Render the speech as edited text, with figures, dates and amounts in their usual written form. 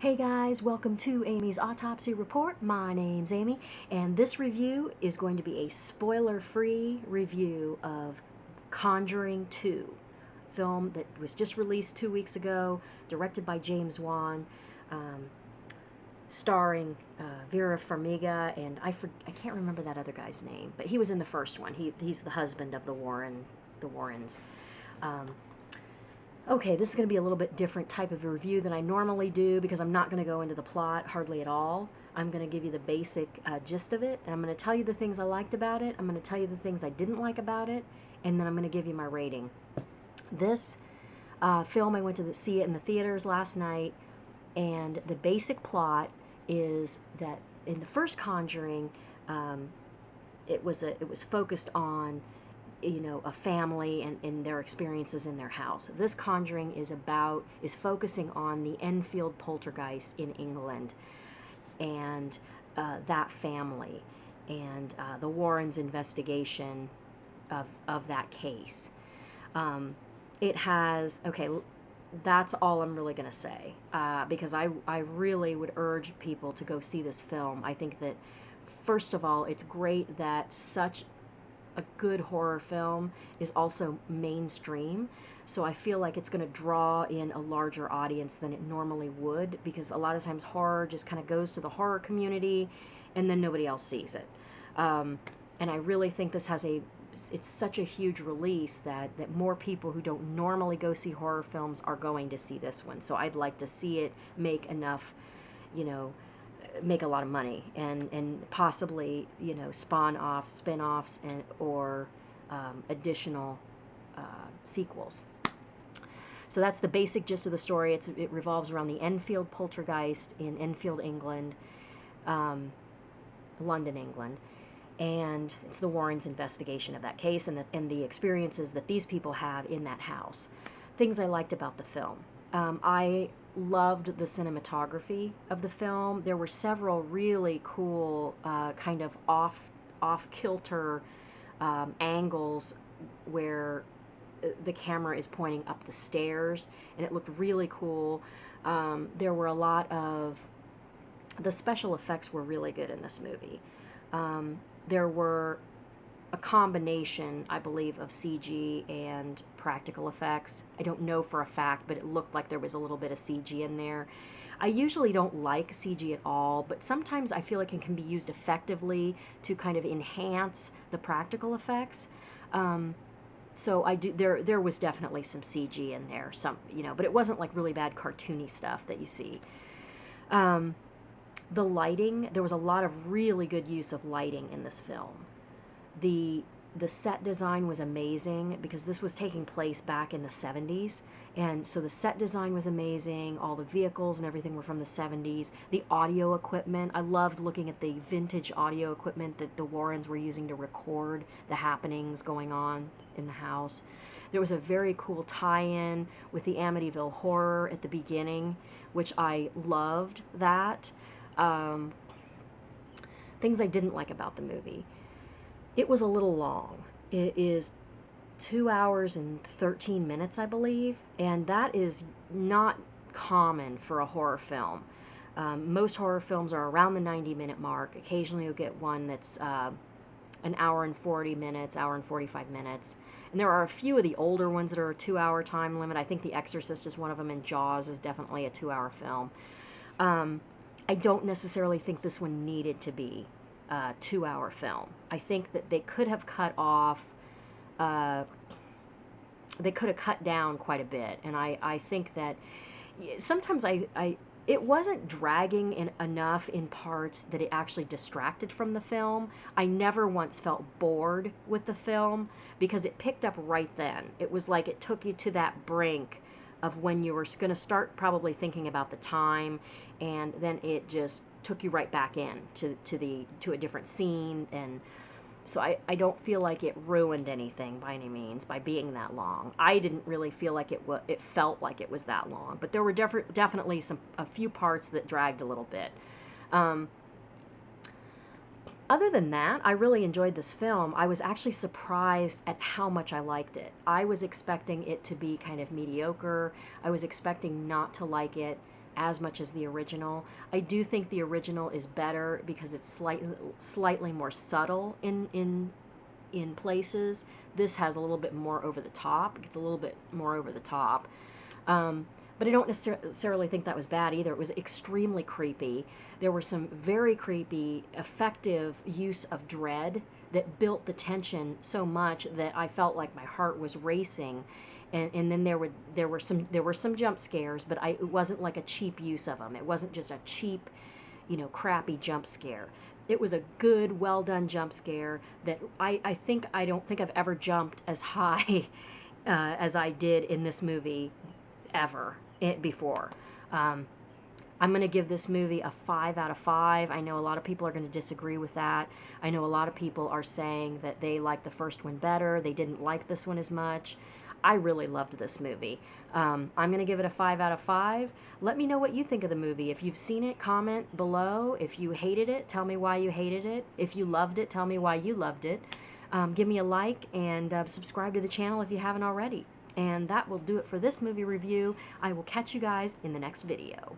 Hey guys, welcome to Amy's Autopsy Report. My name's Amy, and this review is going to be a spoiler-free review of Conjuring 2, film that was just released 2 weeks ago, directed by James Wan, starring Vera Farmiga, and I can't remember that other guy's name, but he was in the first one. He's the husband of the Warrens. Okay, this is going to be a little bit different type of a review than I normally do because I'm not going to go into the plot hardly at all. I'm going to give you the basic gist of it, and I'm going to tell you the things I liked about it. I'm going to tell you the things I didn't like about it, and then I'm going to give you my rating. This film, I went to see it in the theaters last night, and the basic plot is that in the first Conjuring, it was focused on a family and their experiences in their house. This Conjuring is focusing on the Enfield poltergeist in England and that family and the Warrens' investigation of that case. That's all I'm really going to say because I really would urge people to go see this film. I think that, first of all, it's great that such a good horror film is also mainstream, so I feel like it's going to draw in a larger audience than it normally would, because a lot of times horror just kind of goes to the horror community and then nobody else sees it. And I really think this it's such a huge release that more people who don't normally go see horror films are going to see this one. So I'd like to see it make enough, make a lot of money and possibly spin-offs or additional so that's the basic gist of the story. It revolves around the Enfield poltergeist in Enfield, England, London, England, and it's the Warrens' investigation of that case and the experiences that these people have in that house. Things I liked about the film. I loved the cinematography of the film. There were several really cool kind of off-kilter angles where the camera is pointing up the stairs, and it looked really cool. There were a lot of... The special effects were really good in this movie. There were a combination, I believe, of CG and practical effects. I don't know for a fact, but it looked like there was a little bit of CG in there. I usually don't like CG at all, but sometimes I feel like it can be used effectively to kind of enhance the practical effects. So I do. There was definitely some CG in there, but it wasn't like really bad cartoony stuff that you see. The lighting, there was a lot of really good use of lighting in this film. The set design was amazing because this was taking place back in the 70s, and so the set design was amazing. All the vehicles and everything were from the 70s. The audio equipment, I loved looking at the vintage audio equipment that the Warrens were using to record the happenings going on in the house. There was a very cool tie-in with the Amityville Horror at the beginning, which I loved that. Things I didn't like about the movie. It was a little long. It is 2 hours and 13 minutes, I believe, and that is not common for a horror film. Most horror films are around the 90-minute mark. Occasionally you'll get one that's an hour and 40 minutes, hour and 45 minutes. And there are a few of the older ones that are a 2-hour time limit. I think The Exorcist is one of them, and Jaws is definitely a 2-hour film. I don't necessarily think this one needed to be a 2-hour film. I think that they could have cut down quite a bit, and I think that sometimes it wasn't dragging enough in parts that it actually distracted from the film. I never once felt bored with the film because it picked up right then. It was like it took you to that brink of when you were going to start probably thinking about the time, and then it just took you right back in to a different scene. And so I don't feel like it ruined anything by any means by being that long. I didn't really feel like it felt like it was that long, but there were definitely a few parts that dragged a little bit. Other than that, I really enjoyed this film. I was actually surprised at how much I liked it. I was expecting it to be kind of mediocre. I was expecting not to like it as much as the original. I do think the original is better because it's slightly more subtle in places. This has a little bit more over the top. It gets a little bit more over the top. But I don't necessarily think that was bad either. It was extremely creepy. There were some very creepy, effective use of dread that built the tension so much that I felt like my heart was racing. And then there were some jump scares, but it wasn't like a cheap use of them. It wasn't just a cheap, crappy jump scare. It was a good, well done jump scare that I don't think I've ever jumped as high as I did in this movie ever before. I'm going to give this movie a 5 out of 5. I know a lot of people are going to disagree with that. I know a lot of people are saying that they like the first one better. They didn't like this one as much. I really loved this movie. I'm going to give it a 5 out of 5. Let me know what you think of the movie. If you've seen it, comment below. If you hated it, tell me why you hated it. If you loved it, tell me why you loved it. Give me a like and subscribe to the channel if you haven't already. And that will do it for this movie review. I will catch you guys in the next video.